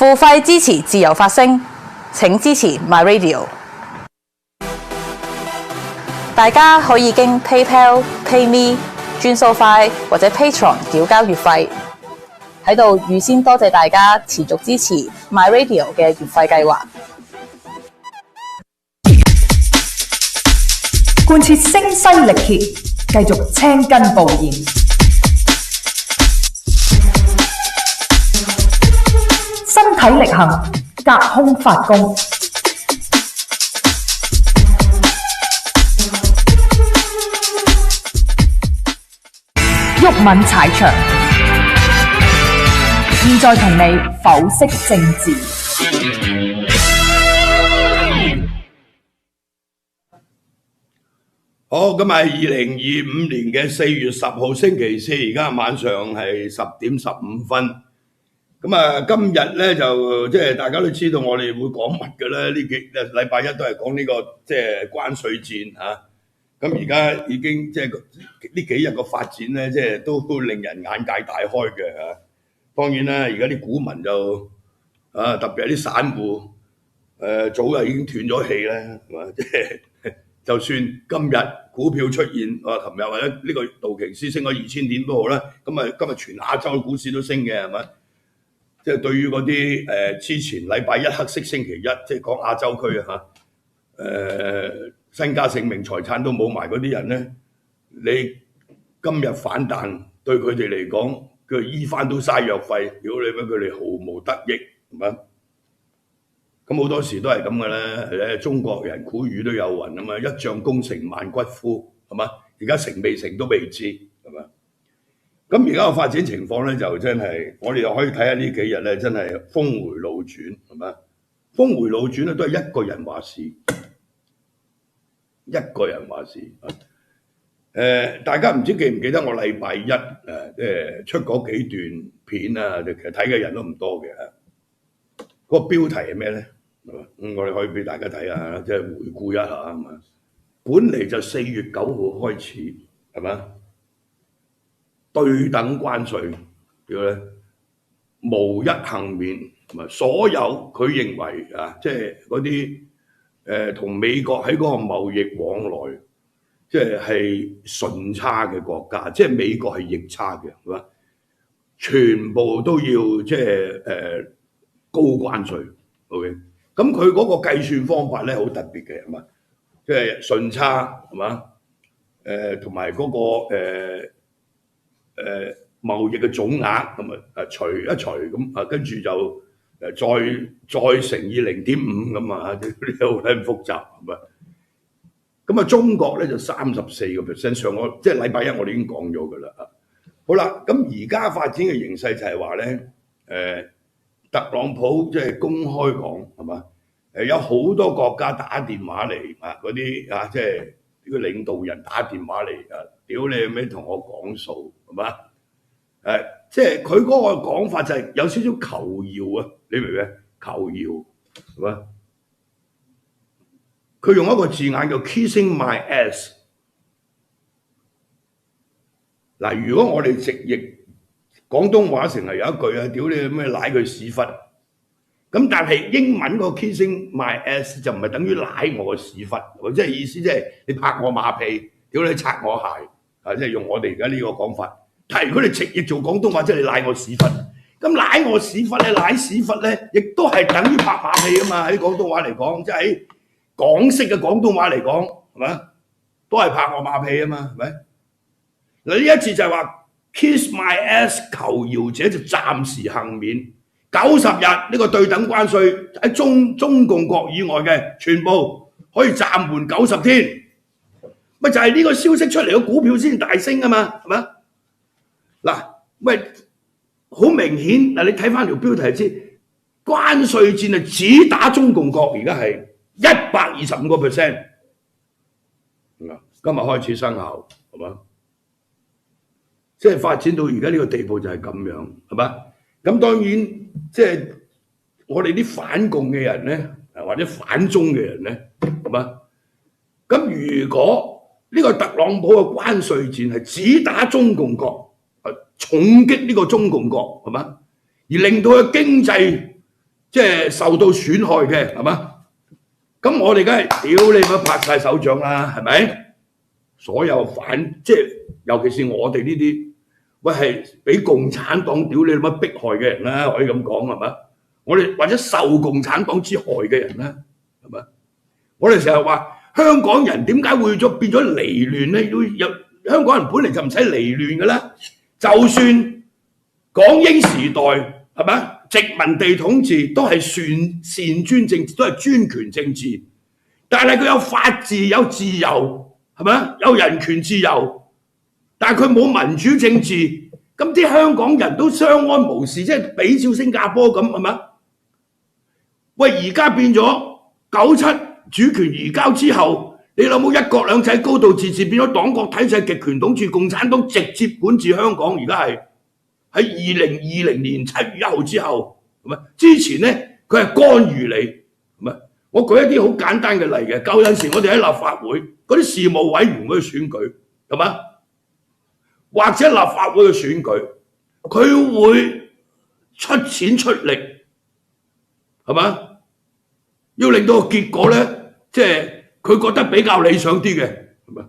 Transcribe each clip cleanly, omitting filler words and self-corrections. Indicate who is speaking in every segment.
Speaker 1: 付費支持自由發聲，請支持 My Radio。大家可以經 PayPal、PayMe、轉數快或者 Patreon 繳交月費。喺度預先多謝大家持續支持 My Radio 嘅月費計劃。
Speaker 2: 貫徹聲嘶力竭，繼續青筋暴現，身體力行，隔空發功，毓民踩場，現在同你剖析政治。
Speaker 3: 好，今日係2025年嘅4月10號星期四，而家晚上係10點15分。咁啊，今日咧就即係大家都知道我哋會講乜嘅咧？呢幾禮拜一都係講呢個即係關稅戰嚇。咁而家已經即係呢幾日個發展咧，即係都令人眼界大開嘅嚇。當然啦，而家啲股民就特別係啲散戶早就已經斷咗氣啦，係嘛？即係就算今日股票出現，琴日或者呢個道瓊斯升咗2000點都好啦，咁啊今日全亞洲股市都升嘅係咪？即係對於嗰啲之前禮拜一黑色星期一，即係講亞洲區身家性命財產都冇埋嗰啲人咧，你今日反彈對佢哋嚟講，佢醫翻都嘥藥費，如果你俾佢哋毫無得益，係咪？咁好多時都係咁嘅啦，中國人古語都有云啊嘛，一將功成萬骨枯，係嘛？而家成未成都未知，係嘛？咁而家個發展情況咧，就真係我哋又可以睇下呢幾日咧，真係峰回路轉，係嘛？峰回路轉咧都係一個人話事，一個人話事。大家唔知記唔記得我禮拜一出嗰幾段片啊？其實睇嘅人都唔多嘅。個標題係咩咧？我哋可以俾大家睇下，即係回顧一下係嘛。本嚟就4月9號開始係嘛，對等關稅叫咧無一幸免，同埋所有佢認為即係嗰啲同美國喺嗰個貿易往來，即係順差嘅國家，即係美國係逆差嘅，係嘛？全部都要即係高關稅 ，OK？ 咁佢嗰個計算方法咧好特別嘅，係嘛？即係順差係嘛？同埋嗰個貿易嘅總額咁除一除咁跟住就再乘以0.5咁啊，呢啲好撚複雜係嘛？咁啊，中國咧就34%，上個即係禮拜一我哋已經講咗㗎啦。好啦，咁而家發展嘅形勢就係話咧，特朗普即係公開講係嘛？有好多國家打電話嚟嗰啲即係呢個領導人打電話嚟屌你有咩同我講數係嘛？即係佢嗰個講法就係有少少求饒啊！你明唔明？求饒係嘛？佢用一個字眼叫 kissing my ass。嗱，如果我哋直譯廣東話成日有一句屌你咩舐佢屎忽，咁但係英文個 kissing my ass 就唔係等於舐我個屎忽，即係意思即係你拍我馬屁，屌你擦我鞋，即係用我哋而家呢個講法。但係如果你直譯做廣東話，即係你舐我屎忽，咁舐我屎忽咧，舐屎忽咧，亦都係等於拍馬屁啊嘛！喺廣東話嚟講，即係喺港式嘅廣東話嚟講，係咪？都係拍我馬屁啊嘛，係咪？嗱，呢一次就係話 kiss my ass 求饒者就暫時幸免，90日呢個對等關稅喺中共國以外嘅全部可以暫緩90天，咪就係呢個消息出嚟嘅股票先大升啊嘛，係咪？嗱，喂，好明顯嗱，你睇翻條標題就知，關稅戰係只打中共國，而家係125%，今日開始生效，係嘛？即係發展到而家呢個地步就係咁樣，係嘛？咁當然即係我哋啲反共嘅人咧，或者反中嘅人咧，係嘛？咁如果呢個特朗普嘅關稅戰係只打中共國，重擊呢個中共國，係嘛？而令到佢經濟即係受到損害嘅，係嘛？咁我哋梗係屌你咪拍晒手掌啦，係咪？所有即係尤其是我哋呢啲，喂係俾共產黨屌你乜迫害嘅人啦，可以咁講係嘛？我哋或者受共產黨之害嘅人啦，係嘛？我哋成日話香港人點解會變咗離亂咧？香港人本嚟就唔使離亂嘅啦，就算港英時代係咪殖民地統治都係善專政治，都係專權政治，但係佢有法治有自由係咪？有人權自由，但係佢冇民主政治，咁啲香港人都相安無事，即係比照新加坡咁係咪？喂，而家變咗97主權移交之後，你有冇一國兩制高度自治變咗黨國體制極權統治，共產黨直接管治香港？而家係喺2020年7月1號之後，係咪？之前咧佢係干預你，係咪？我舉一啲好簡單嘅例嘅，舊陣時我哋喺立法會嗰啲事務委員會嘅選舉，係嘛？或者立法會嘅選舉，佢會出錢出力，係嘛？要令到個結果咧，即係佢覺得比較理想啲嘅，係咪？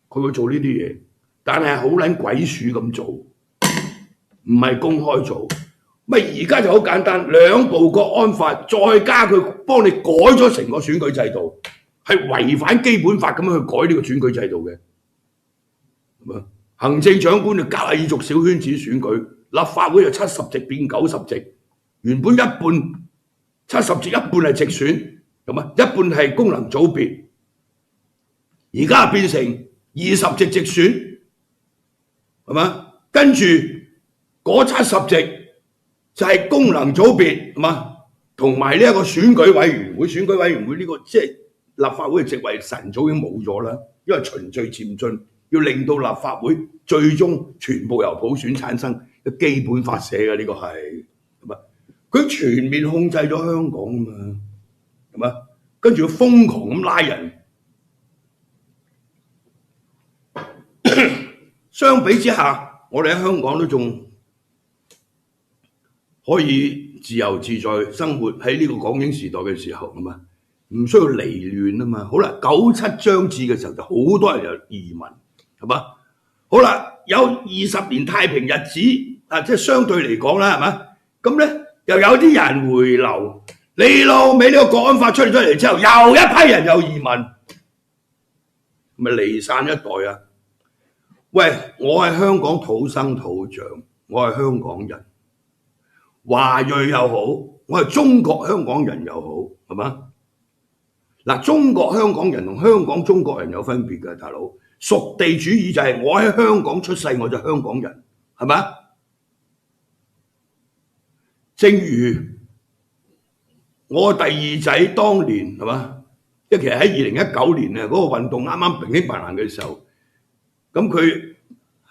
Speaker 3: 佢會做呢啲嘢，但係好撚鬼鼠咁做，唔係公開做。咪而家就好簡單，2部國安法，再加佢幫你改咗成個選舉制度，係違反基本法咁樣去改呢個選舉制度嘅。行政長官就加爾族小圈子選舉，立法會就70席變90席，原本一半70席一半係直選，咁啊一半係功能組別，而家變成20席直選，係嘛？跟住嗰70席就係功能組別，係嘛？同埋呢一個選舉委員會，選舉委員會呢個即係立法會嘅席位晨早已經冇咗啦，因為循序漸進，要令到立法會最終全部由普選產生，基本法寫嘅呢個係嘛？佢全面控制咗香港啊嘛，係嘛？跟住佢瘋狂咁拉人，相比之下，我哋喺香港都仲可以自由自在生活喺呢個港英時代嘅時候，係嘛？唔需要離亂啊嘛。好啦，97將至嘅時候就好多人有移民，係嘛？好啦，有20年太平日子啊，即係相對嚟講啦，係嘛？咁咧又有啲人回流，你老味呢個國安法出嚟之後，又一批人有移民，咪離散一代啊！喂，我係香港土生土長，我係香港人。華裔又好，我係中國香港人又好，係嘛？嗱，中國香港人同香港中國人有分別嘅，大佬。屬地主義就係我喺香港出世，我就香港人，係嘛？正如我第二仔當年係嘛，即係其實喺2019年啊，嗰個運動啱啱平興辦嘅時候，咁佢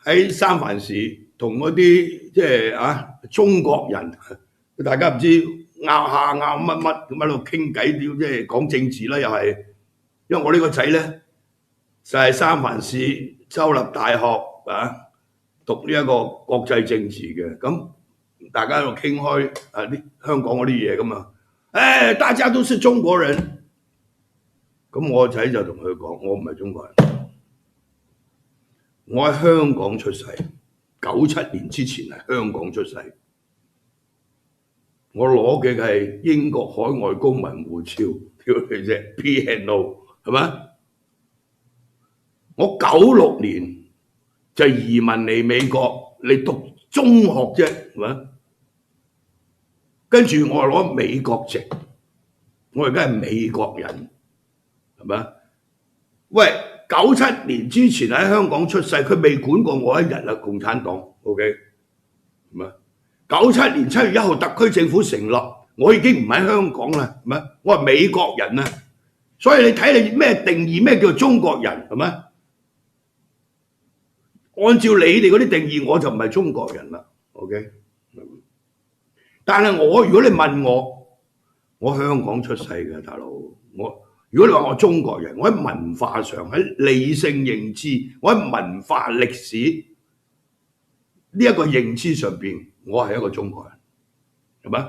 Speaker 3: 喺三藩市同嗰啲即係中國人，大家唔知拗下拗乜乜咁喺度傾偈，即係講政治啦，又係因為我呢個仔咧就係三藩市州立大學讀呢一個國際政治嘅，咁大家喺度傾開啲香港嗰啲嘢咁啊，誒大家都是中國人，咁我仔就同佢講，我唔係中國人，我喺香港出世，97年之前係香港出世，我攞嘅係英國海外公民護照，屌你啫 ，BNO 係咪？我96年就移民嚟美國嚟讀中學啫，係咪？跟住我攞美國籍，我而家係美國人，係咪？喂，97年之前喺香港出世，佢未管過我一日啊！共產黨 ，OK， 係咪？97年7月1號特區政府成立，我已經唔喺香港啦，係咪？我係美國人啊！所以你睇你咩定義咩叫做中國人，係咪？按照你哋嗰啲定義，我就唔係中國人啦 ，OK。但係如果你問我香港出世嘅大佬，如果你話我中國人，我喺文化上、喺理性認知、我喺文化歷史呢一個認知上邊，我係一個中國人，係咪？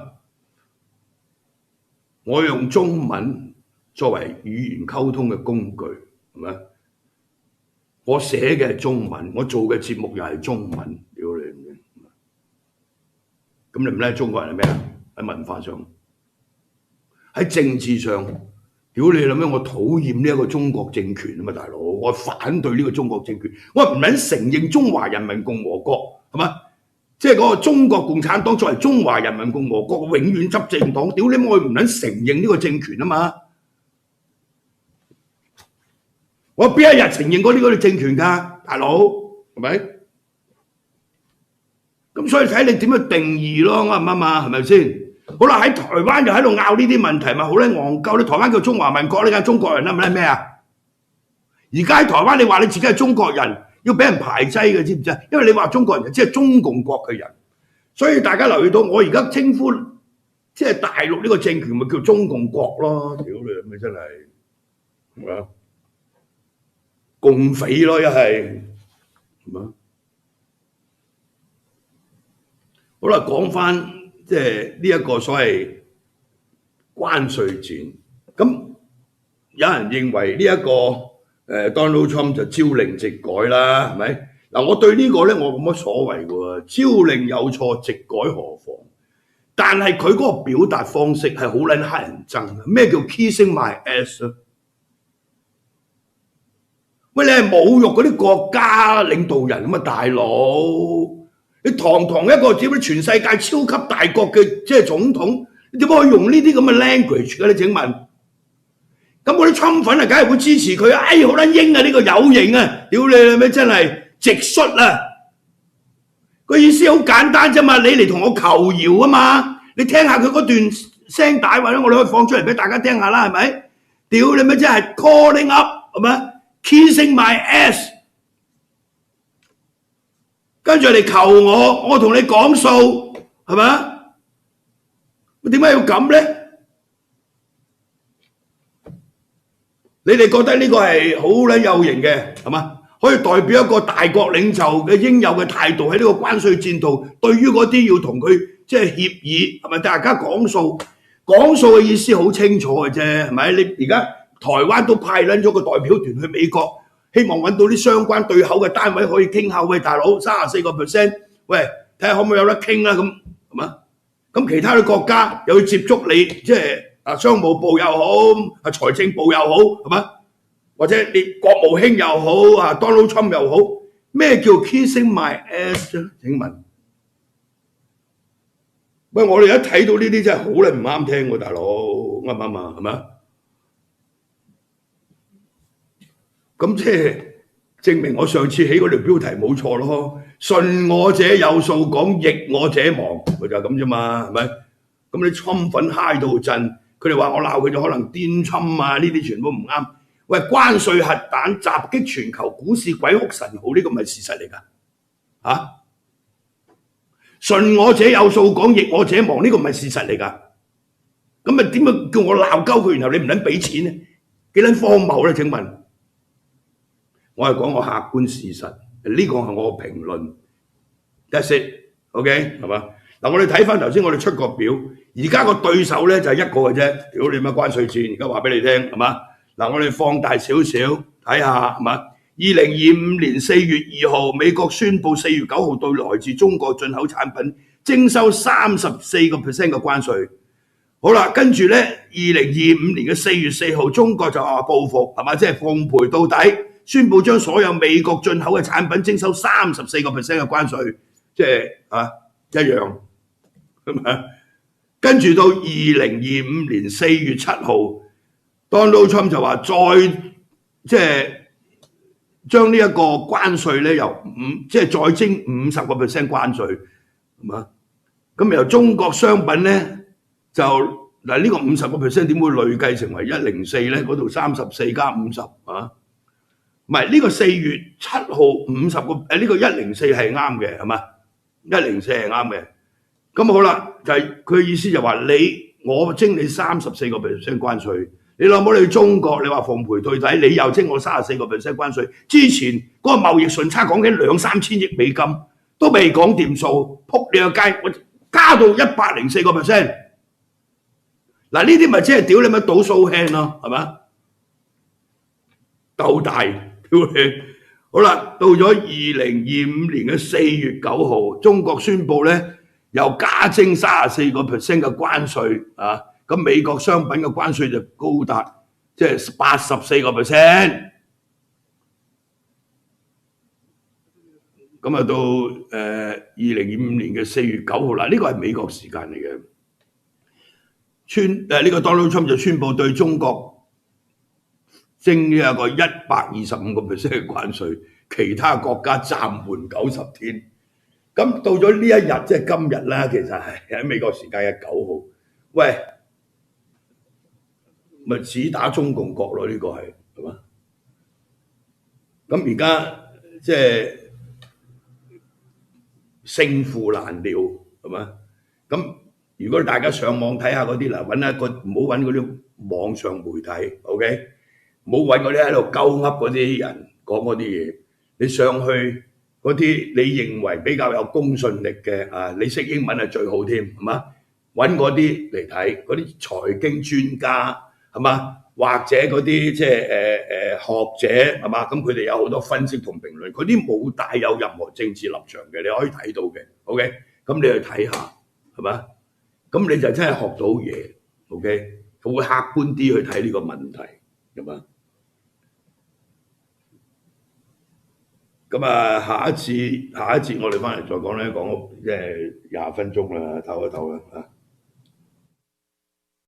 Speaker 3: 我用中文作為語言溝通嘅工具，係咪？我寫嘅係中文，我做嘅節目又係中文，屌你唔知？咁你唔咧中國人係咩啊？喺文化上，喺政治上，屌你諗咩？我討厭呢一個中國政權啊嘛，大佬，我反對呢個中國政權，我唔撚承認中華人民共和國，係嘛？即係嗰個中國共產黨作為中華人民共和國永遠執政黨，屌你我唔撚承認呢個政權啊嘛！我邊一日承認過呢個政權㗎，大佬係咪？咁所以睇你點樣定義咯，啱唔啱啊？係咪先？好啦，喺台灣又喺度拗呢啲問題，咪好撚戇鳩？你台灣叫中華民國，你間中國人啦，咪咩啊？而家喺台灣你話你自己係中國人，要俾人排擠嘅，知唔知啊？因為你話中國人就即係中共國嘅人，所以大家留意到我而家稱呼即係大陸呢個政權咪叫中共國咯？屌你咪真係係嘛？共匪咯，一係係嘛？好啦，講翻即係呢一個所謂關稅戰，咁有人認為呢一個Donald Trump 就朝令夕改啦，係咪？嗱，我對呢個咧我冇乜所謂喎，朝令有錯，夕改何妨？但係佢嗰個表達方式係好撚乞人憎。咩叫 kissing my ass 啊？喂，你係侮辱嗰啲國家領導人咁啊，大佬！你堂堂一個點全世界超級大國嘅即係總統，你點解可以用呢啲咁嘅 language 嘅？你請問？咁嗰啲侵粉啊，梗係會支持佢啊！哎，好撚英啊，呢個有型啊！屌你老味真係直率啊！個意思好簡單啫嘛，你嚟同我求饒啊嘛！你聽下佢嗰段聲帶，或者我哋可以放出嚟俾大家聽下啦，係咪？屌你咪真係 calling up 係咪 ？Kissing my ass， 跟住嚟求我同你講數係咪？點解要咁咧？你哋覺得呢個係好撚有型嘅係嘛？可以代表一個大國領袖嘅應有嘅態度喺呢個關稅戰度，對於嗰啲要同佢即係協議係咪？大家講數嘅意思好清楚嘅啫，係咪？你而家台灣都派撚咗個代表團去美國，希望揾到啲相關對口嘅單位可以傾下，喂大佬34%，喂睇下可唔可以有得傾啦咁係嘛？咁其他嘅國家又要接觸你，即係商務部又好，財政部又好，係嘛？或者你國務卿又好，Donald Trump 又好，咩叫 kissing my ass 咧？請問，喂，我哋一睇到呢啲真係好撚唔啱聽喎，大佬啱唔啱啊？係咪？咁即係證明我上次起嗰條標題冇錯咯。順我者有數講，逆我者亡，咪就係咁啫嘛，係咪？咁你侵粉嗨到震，佢哋話我鬧佢就可能癲侵啊，呢啲全部唔啱。喂，關稅核彈襲擊全球股市鬼哭神號，呢個咪事實嚟㗎嚇？順我者有數講，逆我者亡，呢個唔係事實嚟㗎。咁咪點解叫我鬧鳩佢，然後你唔撚俾錢咧？幾撚荒謬咧？請問，我係講個客觀事實，呢個係我嘅評論。That's it，OK 係嘛？嗱，我哋睇翻頭先，我哋出個表，而家個對手咧就係一個嘅啫。屌你乜關稅戰，而家話俾你聽係嘛？嗱，我哋放大少少睇下係嘛？2025年4月2號，美國宣布4月9號對來自中國進口產品徵收34% 嘅關稅。好啦，跟住咧，2025年嘅4月4號，中國就話報復係嘛，即係奉陪到底，宣布將所有美國進口嘅產品徵收34% 嘅關稅，即係一樣係咪？跟住到2025年4月7號。Donald Trump 就話再即係將呢一個關稅咧由即係再徵50% 關稅，係嘛？咁由中國商品咧就嗱呢個50% 點會累計成為104咧？嗰度34加50啊？唔係呢個4月7號50呢個104係啱嘅係嘛？104係啱嘅。咁好啦，就係佢嘅意思就話我徵你34% 關稅。你諗冇你去中國，你話奉陪對底，你又徵我34% 關稅。之前嗰個貿易順差講緊2-3千億美金，都未講掂數，撲你個街，我加到104%。嗱，呢啲咪即係屌你咪賭 show hand 咯，係嘛？鬥大屌你！好啦，到咗2025年嘅4月9號，中國宣布咧又加徵34% 嘅關稅啊！咁美國商品嘅關稅就高達即係84%。咁啊到2025年嘅4月9號啦，呢個係美國時間嚟嘅。呢個 Donald Trump 就宣布對中國徵呢一個125% 嘅關稅，其他國家暫緩90天。咁到咗呢一日，即係今日啦，其實係喺美國時間嘅9號。喂，咪只打中共國咯？呢個係嘛？咁而家即係勝負難料係嘛？咁如果大家上網睇下嗰啲嗱，揾一個唔好揾嗰啲網上媒體 ，OK， 唔好揾嗰啲喺度鳩噏嗰啲人講嗰啲嘢。你上去嗰啲你認為比較有公信力嘅啊，你識英文係最好添，係嘛？揾嗰啲嚟睇，嗰啲財經專家係嘛？或者嗰啲即係學者係嘛？咁佢哋有好多分析同評論，嗰啲冇帶有任何政治立場嘅，你可以睇到嘅。OK， 咁你去睇下係嘛？咁你就真係學到嘢。OK， 佢會客觀啲去睇呢個問題係嘛？咁啊，下一節我哋翻嚟再講咧，講即係20分鐘啦，唞一唞啦嚇。